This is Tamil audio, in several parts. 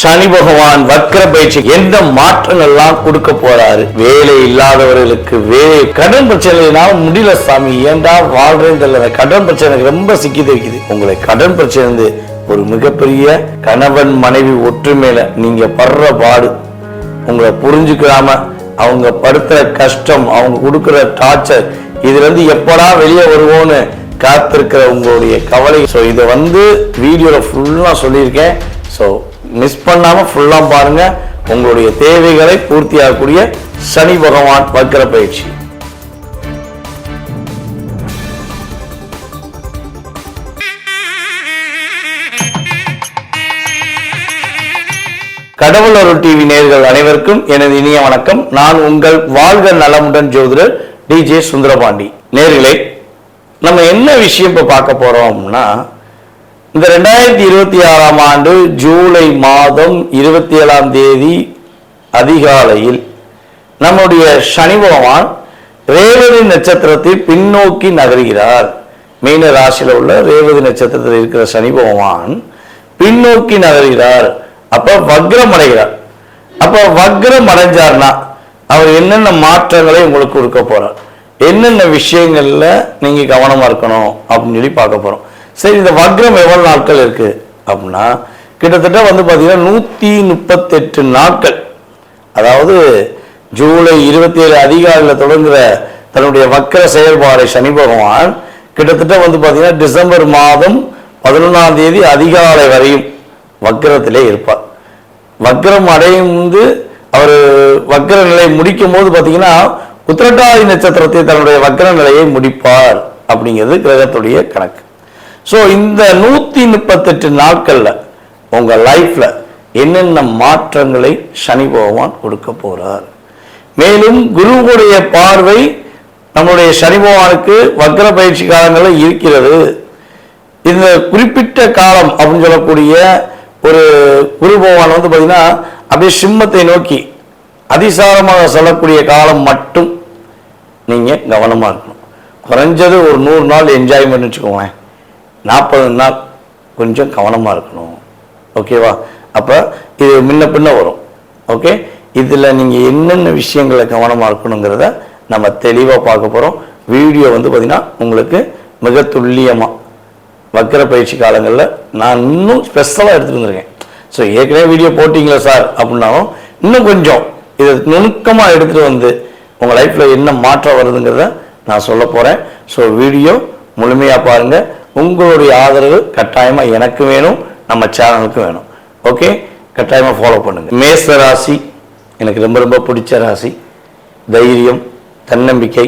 சனி பகவான் வக்ர பயிற்சி எந்த மாற்றங்கள்லாம் கொடுக்க போறாரு? வேலை இல்லாதவர்களுக்கு வேலை, கடன் பிரச்சனைனால முடியல சாமி, ஏண்டா வாழ்றேன்னு தெரியல, கடன் பிரச்சனை ரொம்ப சிக்கி வைக்குது. உங்களை கடன் பிரச்சனை ஒரு மிகப்பெரிய கணவன் மனைவி ஒற்றுமையில நீங்க படுற பாடு, உங்களை புரிஞ்சுக்காம அவங்க படுத்துற கஷ்டம், அவங்க கொடுக்கிற டார்ச்சர், இதுல இருந்து எப்படா வெளியே வருவோன்னு காத்திருக்கிற உங்களுடைய கவலை. ஸோ இதை வீடியோல ஃபுல்லா சொல்லியிருக்கேன். ஸோ மிஸ் பண்ணாம ஃபுல்லா பாருங்க. உங்களுடைய தேவைகளை பூர்த்தியாகக்கூடிய சனி பகவான் வக்ர பயிற்சி. கடவுள் அருள் டிவி நேயர்கள் அனைவருக்கும் எனது இனிய வணக்கம். நான் உங்கள் வாழ்க நலமுடன் ஜோதிடர் டிஜே சுந்தரபாண்டி. நேயர்களே, நம்ம என்ன விஷயம் இப்ப பார்க்க போறோம்னா, இந்த 2026ஆம் ஆண்டு ஜூலை மாதம் 27ஆம் தேதி அதிகாலையில் நம்முடைய சனி பகவான் ரேவதி நட்சத்திரத்தில் பின்னோக்கி நகர்கிறார். மீன ராசியில் உள்ள ரேவதி நட்சத்திரத்தில் இருக்கிற சனி பகவான் பின்னோக்கி நகர்கிறார். அப்ப வக்ரம் அடைகிறார். அப்ப வக்ரம் அடைஞ்சார்னா அவர் என்னென்ன மாற்றங்களை உங்களுக்கு கொடுக்க போறார், என்னென்ன விஷயங்கள்ல நீங்க கவனமா இருக்கணும் அப்படின்னு சொல்லி பார்க்க போறோம். சரி, இந்த வக்ரம் எவ்வளவு நாட்கள் இருக்கு அப்படின்னா, கிட்டத்தட்ட பாத்தீங்கன்னா 138 நாட்கள். அதாவது ஜூலை 27 அதிகாலையில் தொடங்குற தன்னுடைய வக்ர செயல்பாடை சனி பகவான் கிட்டத்தட்ட பாத்தீங்கன்னா டிசம்பர் மாதம் 11ஆம் தேதி அதிகாலை வரையும் வக்ரத்திலே இருப்பார். வக்ரம் அடையும் அவர் வக்ர நிலை முடிக்கும் போது பாத்தீங்கன்னா உத்திரட்டாதி நட்சத்திரத்தை தன்னுடைய வக்ர நிலையை முடிப்பார் அப்படிங்கிறது கிரகத்துடைய கணக்கு. ஸோ இந்த 138 நாட்கள்ல உங்க லைஃப்ல என்னென்ன மாற்றங்களை சனி பகவான் கொடுக்க போறார். மேலும் குருவுடைய பார்வை நம்முடைய சனி பகவானுக்கு வக்ர பயிற்சி காலங்களில் இருக்கிறது. இந்த குறிப்பிட்ட காலம் அப்படின்னு சொல்லக்கூடிய ஒரு குரு பகவான் பாத்தீங்கன்னா அப்படியே சிம்மத்தை நோக்கி அதிசாரமாக சொல்லக்கூடிய காலம் மட்டும் நீங்க கவனமா இருக்கணும். குறைஞ்சது ஒரு 100 நாள் என்ஜாய்மெண்ட் வச்சுக்கோங்க, 40 நாள் கொஞ்சம் கவனமா இருக்கணும். ஓகேவா? அப்ப இது முன்ன பின்ன வரும். ஓகே, இதுல நீங்க என்னென்ன விஷயங்களை கவனமா இருக்கணுங்கிறத நம்ம தெளிவா பார்க்க போறோம். வீடியோ பாத்தீங்கன்னா உங்களுக்கு மிக துல்லியமா வக்ர பயிற்சி காலங்களில் நான் இன்னும் ஸ்பெஷலாக எடுத்துட்டு வந்திருக்கேன். ஸோ ஏற்கனவே வீடியோ போட்டிங்களா சார் அப்படின்னாலும் இன்னும் கொஞ்சம் இதை நுணுக்கமாக எடுத்துகிட்டு உங்கள் லைஃப்பில் என்ன மாற்றம் வருதுங்கிறத நான் சொல்ல போகிறேன். ஸோ வீடியோ முழுமையாக பாருங்கள். உங்களுடைய ஆதரவு கட்டாயமாக எனக்கு வேணும், நம்ம சேனலுக்கு வேணும். ஓகே, கட்டாயமாக ஃபாலோ பண்ணுங்கள். மேச ராசி எனக்கு ரொம்ப ரொம்ப பிடிச்ச ராசி. தைரியம், தன்னம்பிக்கை,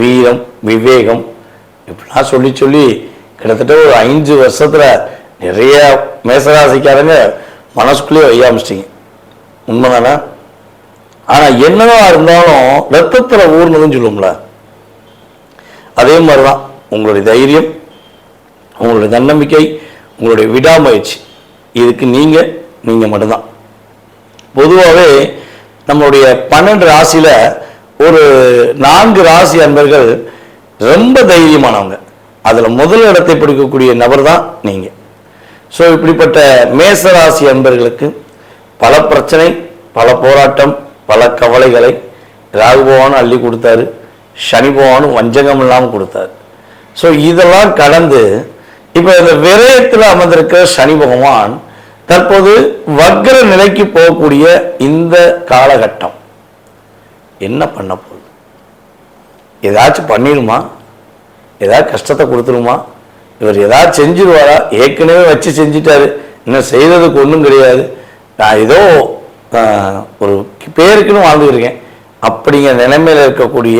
வீரம், விவேகம் இப்படிலாம் சொல்லி சொல்லி கிட்டத்தட்ட ஒரு 5 வருஷத்துல நிறைய மேசராசிக்காரங்க மனசுக்குள்ளேயே வைய ஆரம்பிச்சிட்டிங்க. உண்மைதானே? ஆனா என்னதான் இருந்தாலும் ரத்தத்துல ஊர்னதுன்னு சொல்லுவோம்ல, அதே மாதிரிதான் உங்களுடைய தைரியம், உங்களுடைய தன்னம்பிக்கை, உங்களுடைய விடாமுயற்சி, இதுக்கு நீங்க மட்டும்தான். பொதுவாகவே நம்மளுடைய 12 ராசியில ஒரு 4 ராசி அன்பர்கள் ரொம்ப தைரியமானவங்க. அதுல முதல் இடத்தை பிடிக்கக்கூடிய நபர் தான் நீங்க. ஸோ இப்படிப்பட்ட மேசராசி அன்பர்களுக்கு பல பிரச்சனை, பல போராட்டம், பல கவலைகளை ராகு பகவானும் அள்ளி கொடுத்தாரு, சனி பகவானும் வஞ்சகம் இல்லாமல் கொடுத்தாரு. ஸோ இதெல்லாம் கடந்து இப்ப இந்த விரயத்தில் அமர்ந்திருக்கிற சனி பகவான் தற்போது வக்ர நிலைக்கு போகக்கூடிய இந்த காலகட்டம் என்ன பண்ண போகுது? ஏதாச்சும் பண்ணிடுமா? ஏதாவது கஷ்டத்தை கொடுத்துருமா? இவர் ஏதாவது செஞ்சிருவாரா? ஏற்கனவே வச்சு செஞ்சிட்டாரு, இன்னும் செய்ததுக்கு ஒன்றும் கிடையாது, நான் ஏதோ ஒரு பேருக்குன்னு வாழ்ந்துருக்கேன் அப்படிங்கிற நிலைமையில இருக்கக்கூடிய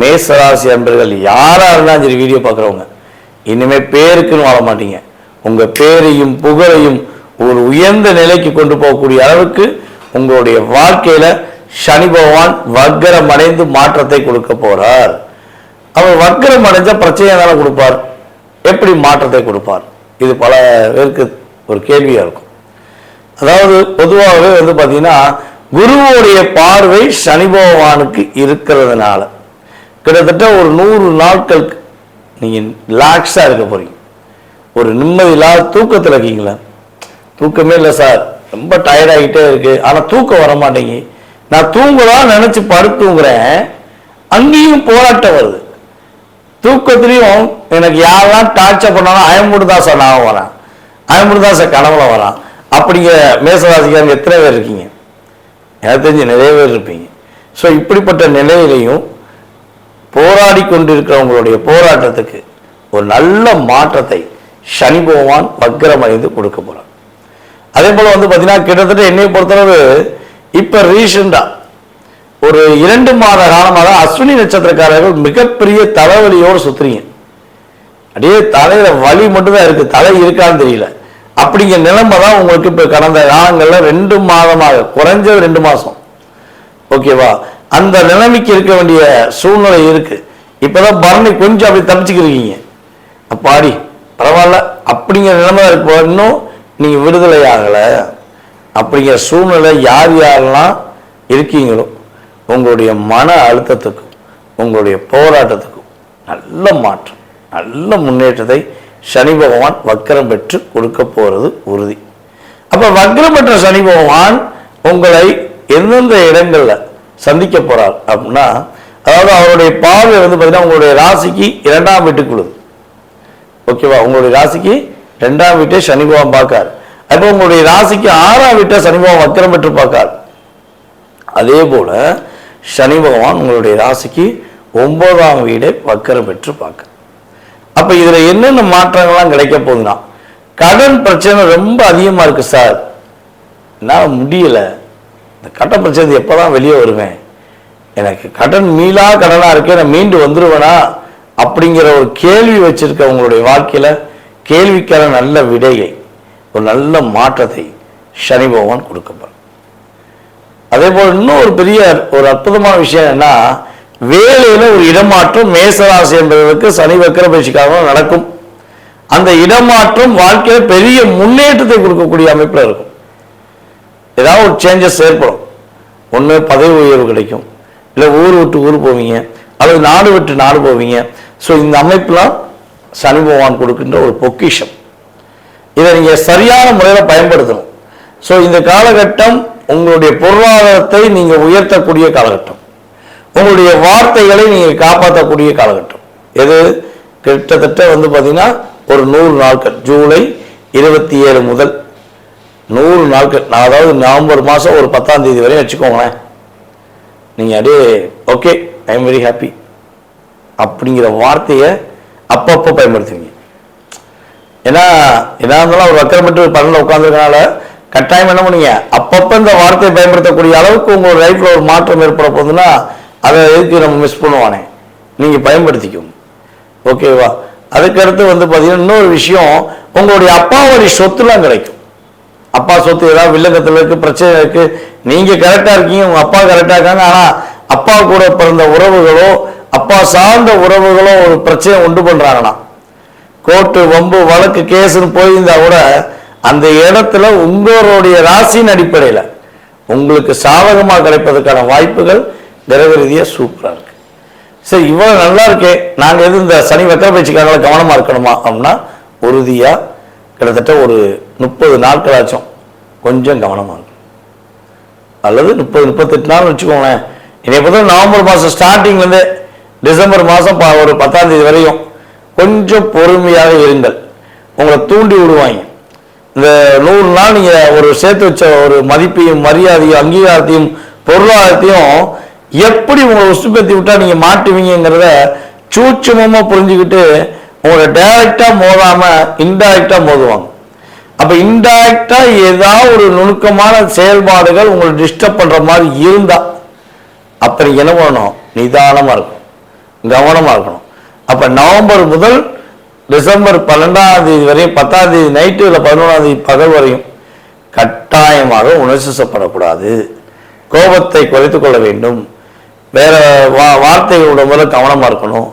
மேசராசி அன்பர்கள் யாரா இருந்தாலும் சரி, வீடியோ பார்க்குறவங்க இனிமே பேருக்குன்னு வாழ மாட்டீங்க. உங்க பேரையும் புகழையும் ஒரு உயர்ந்த நிலைக்கு கொண்டு போகக்கூடிய அளவுக்கு உங்களுடைய வாழ்க்கையில சனி பகவான் வக்ரம் அடைந்து மாற்றத்தை கொடுக்க போறார். அவர் வக்ரம் அடைஞ்ச பிரச்சனையை தானே கொடுப்பார், எப்படி மாற்றத்தை கொடுப்பார்? இது பல பேருக்கு ஒரு கேள்வியா இருக்கும். அதாவது பொதுவாகவே பாத்தீங்கன்னா குருவுடைய பார்வை சனி பகவானுக்கு இருக்கிறதுனால கிட்டத்தட்ட ஒரு 100 நாட்களுக்கு நீங்க ரிலாக்ஸா இருக்க போறீங்க. ஒரு நிம்மதி இல்லாத தூக்கத்தில் இருக்கீங்களா? தூக்கமே இல்லை சார், ரொம்ப டயர்டாகிட்டே இருக்கு, ஆனால் தூக்கம் வர மாட்டேங்கி, நான் தூங்கலாம் நினைச்சு படுத்துங்கிறேன், அங்கேயும் போராட்டம் வருது. தூக்கத்திலையும் எனக்கு யாரெல்லாம் டார்ச்சர் பண்ணாலும் அயமுடுதாச நான் வரான், அயமுடுதாச கனவுல வரான். அப்படிங்கிற மேசராசிக்காரங்க எத்தனை பேர் இருக்கீங்க? எனக்கு தெரிஞ்சு நிறைய பேர் இருப்பீங்க. ஸோ இப்படிப்பட்ட நிலையிலையும் போராடி கொண்டிருக்கிறவங்களுடைய போராட்டத்துக்கு ஒரு நல்ல மாற்றத்தை சனி பகவான் வக்ரமடைந்து கொடுக்க போறார். அதே போல பார்த்தீங்கன்னா கிட்டத்தட்ட என்னை பொறுத்தளவு இப்ப ரீசெண்டா ஒரு 2 மாத காலமாக அஸ்வினி நட்சத்திரக்காரர்கள் மிகப்பெரிய தலைவலியோடு சுத்துறீங்க. அப்படியே தலையில வலி மட்டும்தான் இருக்கு, தலை இருக்கான்னு தெரியல. அப்படிங்கிற நிலைமை தான் உங்களுக்கு இப்ப கடந்த காலங்களில் 2 மாதமாக, குறைஞ்சது 2 மாசம், ஓகேவா, அந்த நிலைமைக்கு இருக்க வேண்டிய சூழ்நிலை இருக்கு. இப்பதான் பரணி கொஞ்சம் அப்படி தப்பிச்சுக்கிறீங்க, அப்பாடி பரவாயில்ல அப்படிங்கிற நிலைமை இருக்கு. இன்னும் நீங்க விடுதலை ஆகலை. அப்படிங்கிற சூழ்நிலை யார் யாரெல்லாம் இருக்கீங்களோ உங்களுடைய மன அழுத்தத்துக்கும் உங்களுடைய போராட்டத்துக்கும் நல்ல மாற்றம், நல்ல முன்னேற்றத்தை சனி பகவான் வக்ரம் பெற்று கொடுக்க போறது உறுதி. அப்ப வக்ரம் பெற்ற சனி பகவான் உங்களை எந்தெந்த இடங்கள்ல சந்திக்க போறார் அப்படின்னா, அதாவது அவருடைய பார்வை பார்த்தீங்கன்னா உங்களுடைய ராசிக்கு 2ஆம் வீட்டுக்குள்ளது, ஓகேவா, உங்களுடைய ராசிக்கு 2ஆம் வீட்டை சனி பகவான் பார்க்கார். அப்போ உங்களுடைய ராசிக்கு 6ஆம் வீட்டை சனி பகவான் வக்ரம் பெற்று பார்க்கார். அதே போல சனி பகவான் உங்களுடைய ராசிக்கு 9ஆம் வீடை வக்ரம் பெற்று பார்க்க. அப்ப இதுல என்னென்ன மாற்றங்கள்லாம் கிடைக்க போகுதுன்னா, கடன் பிரச்சனை ரொம்ப அதிகமா இருக்கு சார், என்னால் முடியல, இந்த கடன் பிரச்சனை எப்பதான் வெளியே வருவேன், எனக்கு கடன் மீளா கடனா இருக்கு, நான் மீண்டு வந்துருவேனா அப்படிங்கிற ஒரு கேள்வி வச்சிருக்க உங்களுடைய வாழ்க்கையில கேள்விக்கான நல்ல விடையை, ஒரு நல்ல மாற்றத்தை சனி பகவான் கொடுக்கப்படும். அதே போல இன்னும் ஒரு பெரிய ஒரு அற்புதமான விஷயம் என்ன, வேலையில ஒரு இடமாற்றம் மேசராசி என்பதற்கு சனி வக்ர பயிற்சிக்காக நடக்கும். அந்த இடமாற்றம் வாழ்க்கையில பெரிய முன்னேற்றத்தை கொடுக்கக்கூடிய அமைப்புல இருக்கும். ஏதாவது ஒரு சேஞ்சஸ் ஏற்படும். ஒன்று பதவி உயர்வு கிடைக்கும், இல்லை ஊர் விட்டு ஊர் போவீங்க, அல்லது நாடு விட்டு நாடு போவீங்க. ஸோ இந்த அமைப்புலாம் சனி பகவான் கொடுக்கின்ற ஒரு பொக்கிஷம். இதை நீங்க சரியான முறையில் பயன்படுத்தணும். ஸோ இந்த காலகட்டம் உங்களுடைய பொருளாதாரத்தை நீங்க உயர்த்தக்கூடிய காலகட்டம், உங்களுடைய வார்த்தைகளை நீங்க காப்பாற்றக்கூடிய காலகட்டம். எது கிட்டத்தட்ட பார்த்தீங்கன்னா ஒரு 100 நாட்கள், ஜூலை 27 முதல் 100 நாட்கள், நான் அதாவது நவம்பர் மாதம் ஒரு 10ஆம் தேதி வரையும் வச்சுக்கோங்களேன். நீங்க அப்படியே okay I am very happy அப்படிங்கிற வார்த்தையை அப்பப்போ பயன்படுத்துவீங்க. ஏன்னா என்ன இருந்தாலும் ஒரு வக்கரம் மட்டும் பலனில் உட்காந்துருக்கனால கட்டாயம் என்ன பண்ணுங்க, அப்பப்போ இந்த வார்த்தையை பயன்படுத்தக்கூடிய அளவுக்கு உங்களோட லைஃப்ல ஒரு மாற்றம் ஏற்பட போகுதுன்னா அதை எதுக்கு நம்ம மிஸ் பண்ணுவானே, நீங்க பயன்படுத்திக்கும், ஓகேவா. அதுக்கடுத்து பார்த்தீங்கன்னா இன்னொரு விஷயம், உங்களுடைய அப்பா வழி சொத்துலாம் கிடைக்கும். அப்பா சொத்து ஏதாவது வில்லங்கத்தில் இருக்கு, பிரச்சனை இருக்கு, நீங்க கரெக்டா இருக்கீங்க, உங்க அப்பா கரெக்டா இருக்காங்க, ஆனா அப்பா கூட பிறந்த உறவுகளோ அப்பா சார்ந்த உறவுகளோ ஒரு பிரச்சனை உண்டு பண்றாங்கன்னா, கோர்ட்டு வம்பு வழக்கு கேஸ்ன்னு போயிருந்தா கூட அந்த இடத்துல உங்களுடைய ராசியின் அடிப்படையில் உங்களுக்கு சாதகமாக கிடைப்பதற்கான வாய்ப்புகள் கிரக ரீதியா சூப்பரா இருக்கு. சரி, இவ்வளவு நல்லா இருக்கே, நாங்க எது இந்த சனி வக்கர பயிற்சிக்காரங்களை கவனமா இருக்கணுமா அப்படின்னா, உறுதியா கிட்டத்தட்ட ஒரு 30 நாட்களாச்சும் கொஞ்சம் கவனமா இருக்கும். அல்லது 30-38 நாள் வச்சுக்கோங்களேன். என்னை பொறுத்த நவம்பர் மாதம் ஸ்டார்டிங்லேருந்து டிசம்பர் மாதம் ஒரு 10ஆம் தேதி வரையும் கொஞ்சம் பொறுமையாக இருங்கள். உங்களை தூண்டி விடுவாங்க. இந்த 100 நாள் நீங்க ஒரு சேர்த்து வச்ச ஒரு மதிப்பையும் மரியாதையும் அங்கீகாரத்தையும் பொருளாதாரத்தையும் எப்படி உங்களை உசுப்பேத்தி விட்டா நீங்க மாட்டுவீங்கிறத சூட்சமமா புரிஞ்சுக்கிட்டு உங்களை டைரக்டா மோதாம இன்டைரக்டா மோதுவாங்க. அப்ப இன்டைரக்டா ஏதாவது ஒரு நுணுக்கமான செயல்பாடுகள் உங்களை டிஸ்டர்ப் பண்ற மாதிரி இருந்தா அப்ப நீங்க என்ன பண்ணணும், நிதானமா இருக்கணும், கவனமா இருக்கணும். அப்ப நவம்பர் முதல் டிசம்பர் 12ஆம் தேதி வரையும், 10ஆம் தேதி நைட்டு இல்லை 11ஆம் தேதி பகல் வரையும் கட்டாயமாக உணர்ச்சிசப்படக்கூடாது. கோபத்தை குறைத்துக் கொள்ள வேண்டும். வேற வார்த்தைகளோட முதல்ல கவனமா இருக்கணும்.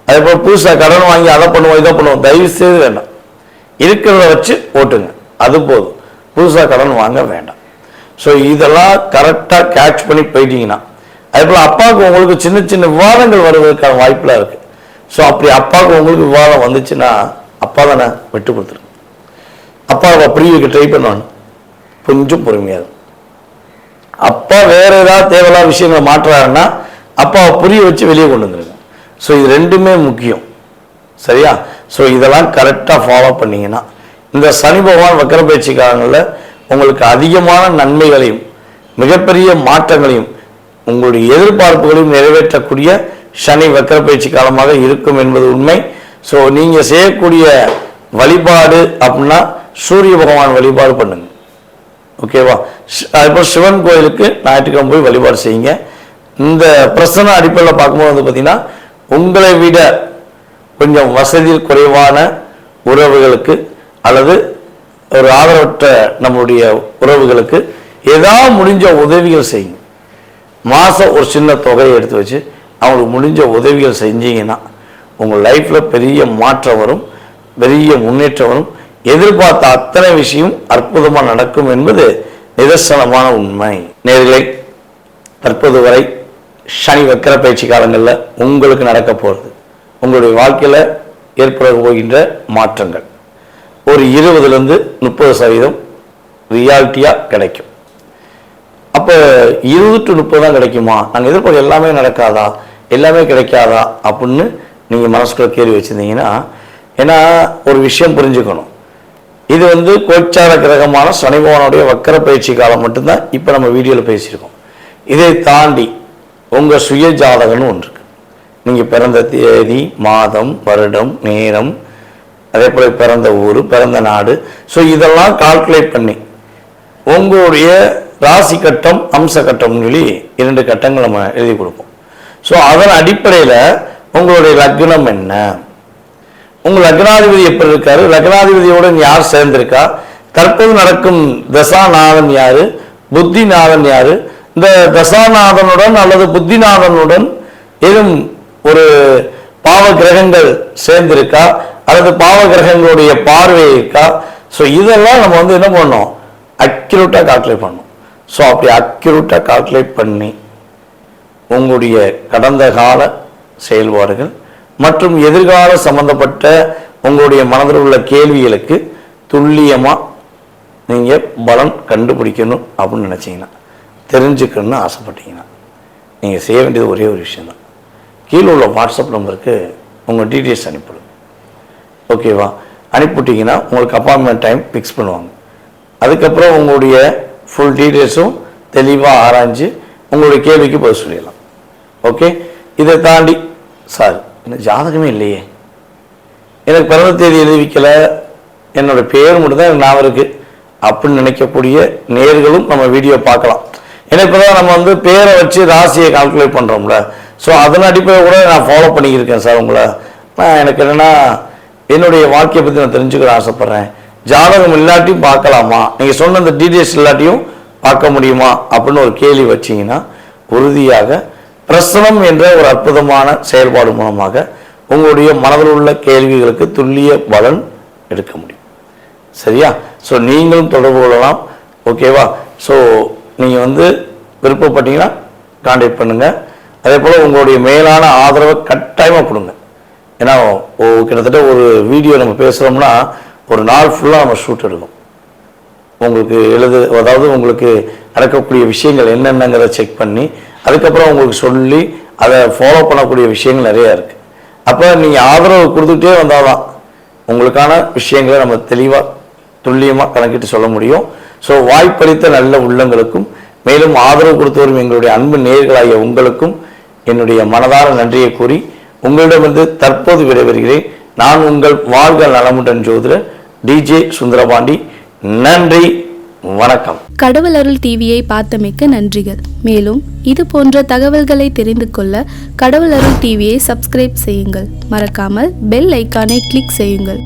அதே போல புதுசா கடன் வாங்கி அதை பண்ணுவோம் இதை பண்ணுவோம் தயவு செய்து வேண்டாம். இருக்கிறத வச்சு ஓட்டுங்க, அது போதும். புதுசா கடன் வாங்க வேண்டாம். ஸோ இதெல்லாம் கரெக்டா கேட்ச் பண்ணி போயிட்டீங்கன்னா, அதே போல அப்பாவுக்கு உங்களுக்கு சின்ன சின்ன விவாதங்கள் வருவதற்கான வாய்ப்புலாம் இருக்கு. ஸோ அப்படி அப்பாவுக்கு உங்களுக்கு விவாதம் வந்துச்சுன்னா அப்பா தானே விட்டு கொடுத்துருங்க. அப்பாவை புரிய வைக்க ட்ரை பண்ணுவாங்க. கொஞ்சம் பொறுமையாக இருக்கும். அப்பா வேற ஏதாவது தேவையில்லாத விஷயங்களை மாற்றுறாருன்னா அப்பாவை புரிய வச்சு வெளியே கொண்டு வந்துருங்க. ஸோ இது ரெண்டுமே முக்கியம். சரியா? ஸோ இதெல்லாம் கரெக்டாக ஃபாலோ பண்ணிங்கன்னா இந்த சனி பகவான் வக்கர பயிற்சி காலங்களில் உங்களுக்கு அதிகமான நன்மைகளையும் மிகப்பெரிய மாற்றங்களையும் உங்களுடைய எதிர்பார்ப்புகளையும் நிறைவேற்றக்கூடிய சனி வக்கர பயிற்சி காலமாக இருக்கும் என்பது உண்மை. ஸோ நீங்கள் செய்யக்கூடிய வழிபாடு அப்படின்னா சூரிய பகவான் வழிபாடு பண்ணுங்க. ஓகேவா? அதுபோல் சிவன் கோயிலுக்கு ஞாயிற்றுக்கிழமை போய் வழிபாடு செய்யுங்க. இந்த பிரசன அடிப்படையில் பார்க்கும்போது வந்து பார்த்தீங்கன்னா உங்களை விட கொஞ்சம் வசதியில் குறைவான உறவுகளுக்கு அல்லது ஒரு ஆதரவற்ற நம்மளுடைய உறவுகளுக்கு ஏதாவது முடிஞ்ச உதவிகள் செய்யுங்க. மாதம் ஒரு சின்ன தொகையை எடுத்து வச்சு அவங்களுக்கு முடிஞ்ச உதவிகள் செஞ்சீங்கன்னா உங்கள் லைஃப்பில் பெரிய மாற்றம் வரும், பெரிய முன்னேற்றம் வரும். எதிர்பார்த்த அத்தனை விஷயம் அற்புதமாக நடக்கும் என்பது நிதர்சனமான உண்மை. நேயர்களே, தற்போது வரை சனி வக்கர பயிற்சி காலங்களில் உங்களுக்கு நடக்க போகிறது, உங்களுடைய வாழ்க்கையில் ஏற்பட போகின்ற மாற்றங்கள் ஒரு 20% 30% ரியாலிட்டியாக கிடைக்கும். அப்போ 20 to 30 தான் கிடைக்குமா, நாங்கள் எதிர்பார்க்க எல்லாமே நடக்காதா, எல்லாமே கிடைக்காதா அப்படின்னு நீங்கள் மனசுக்குள்ள கேள்வி வச்சுருந்தீங்கன்னா, ஏன்னா ஒரு விஷயம் புரிஞ்சுக்கணும். இது வந்து கோச்சார கிரகமான சனி பகவானுடைய வக்கர பயிற்சி காலம் மட்டும்தான் இப்போ நம்ம வீடியோவில் பேசியிருக்கோம். இதை தாண்டி உங்கள் சுய ஜாதகம்னு ஒன்று இருக்கு. நீங்கள் பிறந்த தேதி, மாதம், வருடம், நேரம், அதே போல் பிறந்த ஊர், பிறந்த நாடு, ஸோ இதெல்லாம் கால்குலேட் பண்ணி உங்களுடைய ராசி கட்டம், அம்ச கட்டம்னு சொல்லி 2 கட்டங்கள் நம்ம எழுதி கொடுப்போம். ஸோ அதன் அடிப்படையில் உங்களுடைய லக்னம் என்ன, உங்கள் லக்னாதிபதி எப்படி இருக்காரு, லக்னாதிபதியோடு யார் சேர்ந்திருக்கா, தற்போது நடக்கும் தசாநாதன் யாரு, புத்திநாதன் யாரு, இந்த தசாநாதனுடன் அல்லது புத்திநாதனுடன் ஏதும் ஒரு பாவ கிரகங்கள் சேர்ந்திருக்கா அல்லது பாவ கிரகங்களுடைய பார்வை இருக்கா. ஸோ இதெல்லாம் நம்ம வந்து என்ன பண்ணோம், அக்யூரேட்டாக கால்குலேட் பண்ணோம். ஸோ அப்படி அக்யூரேட்டாக கால்குலேட் பண்ணி உங்களுடைய கடந்த கால செயல்பாடுகள் மற்றும் எதிர்கால சம்பந்தப்பட்ட உங்களுடைய மனதில் உள்ள கேள்விகளுக்கு துல்லியமாக நீங்கள் பலன் கண்டுபிடிக்கணும் அப்படின்னு நினச்சிங்கன்னா, தெரிஞ்சுக்கணும்னு ஆசைப்பட்டீங்கன்னா நீங்கள் செய்ய வேண்டியது ஒரே ஒரு விஷயந்தான். கீழே உள்ள வாட்ஸ்அப் நம்பருக்கு உங்கள் டீட்டெயில்ஸ் அனுப்பிவிடுங்க. ஓகேவா? அனுப்பிவிட்டிங்கன்னா உங்களுக்கு அப்பாயின்மெண்ட் டைம் ஃபிக்ஸ் பண்ணுவாங்க. அதுக்கப்புறம் உங்களுடைய ஃபுல் டீட்டெயில்ஸும் தெளிவாக ஆராய்ஞ்சு உங்களுடைய கேள்விக்கு பதில் சொல்லிடலாம். ஓகே? இதை தாண்டி சார் எனக்கு ஜாதகமே இல்லையே, எனக்கு பிறந்த தேதி எழுதி வைக்கல, என்னோடய பேர் மட்டும் தான் எனக்கு ஞாபகம் இருக்குது அப்படின்னு நினைக்கக்கூடிய நேர்களும் நம்ம வீடியோ பார்க்கலாம். ஏன்னா இப்போ தான் நம்ம வந்து பேரை வச்சு ராசியை கால்குலேட் பண்ணுறோம்ல. ஸோ அதன் அடிப்படையில் கூட நான் ஃபாலோ பண்ணிக்கிருக்கேன் சார். உங்களை நான் எனக்கு என்னென்னா என்னுடைய வாழ்க்கையை பற்றி நான் தெரிஞ்சுக்கிற ஆசைப்பட்றேன், ஜாதகம் இல்லாட்டியும் பார்க்கலாமா, நீங்கள் சொன்ன அந்த டீட்டெயில்ஸ் இல்லாட்டியும் பார்க்க முடியுமா அப்படின்னு ஒரு கேள்வி வச்சிங்கன்னா உறுதியாக பிரசனம் என்ற ஒரு அற்புதமான செயல்பாடு மூலமாக உங்களுடைய மனதில் உள்ள கேள்விகளுக்கு துல்லிய பலன் எடுக்க முடியும். சரியா? ஸோ நீங்களும் தொடர்பு கொள்ளலாம். ஓகேவா? ஸோ நீங்கள் வந்து விருப்பப்பட்டீங்கன்னா கான்டாக்ட் பண்ணுங்கள். அதே போல் உங்களுடைய மேலான ஆதரவை கட்டாயமாக கொடுங்க. ஏன்னா கிட்டத்தட்ட ஒரு வீடியோ நம்ம பேசுகிறோம்னா ஒரு நாள் ஃபுல்லாக நம்ம ஷூட் எடுக்கும். உங்களுக்கு அதாவது உங்களுக்கு நடக்கக்கூடிய விஷயங்கள் என்னென்னங்கிறத செக் பண்ணி அதுக்கப்புறம் உங்களுக்கு சொல்லி அதை ஃபாலோ பண்ணக்கூடிய விஷயங்கள் நிறையா இருக்குது. அப்போ நீங்கள் ஆதரவு கொடுத்துக்கிட்டே வந்தால் தான் உங்களுக்கான விஷயங்களை நம்ம தெளிவாக துல்லியமாக கணக்கிட்டு சொல்ல முடியும். ஸோ வாய்ப்பளித்த நல்ல உள்ளங்களுக்கும் மேலும் ஆதரவு கொடுத்து வரும் எங்களுடைய அன்பு நேயர்களாகிய உங்களுக்கும் என்னுடைய மனதார நன்றியை கூறி உங்களிடமிருந்து தற்போது விடைபெறுகிறேன். நான் உங்கள் வாழ்க நலமுடன் ஜோதிடர் டிஜே சுந்தரபாண்டி. நன்றி, வணக்கம். கடவுள் அருள் டிவியை பார்த்தமைக்க நன்றிகள். மேலும் இது போன்ற தகவல்களை தெரிந்து கொள்ள கடவுள் அருள் டிவியை சப்ஸ்கிரைப் செய்யுங்கள். மறக்காமல் பெல் ஐக்கானை கிளிக் செய்யுங்கள்.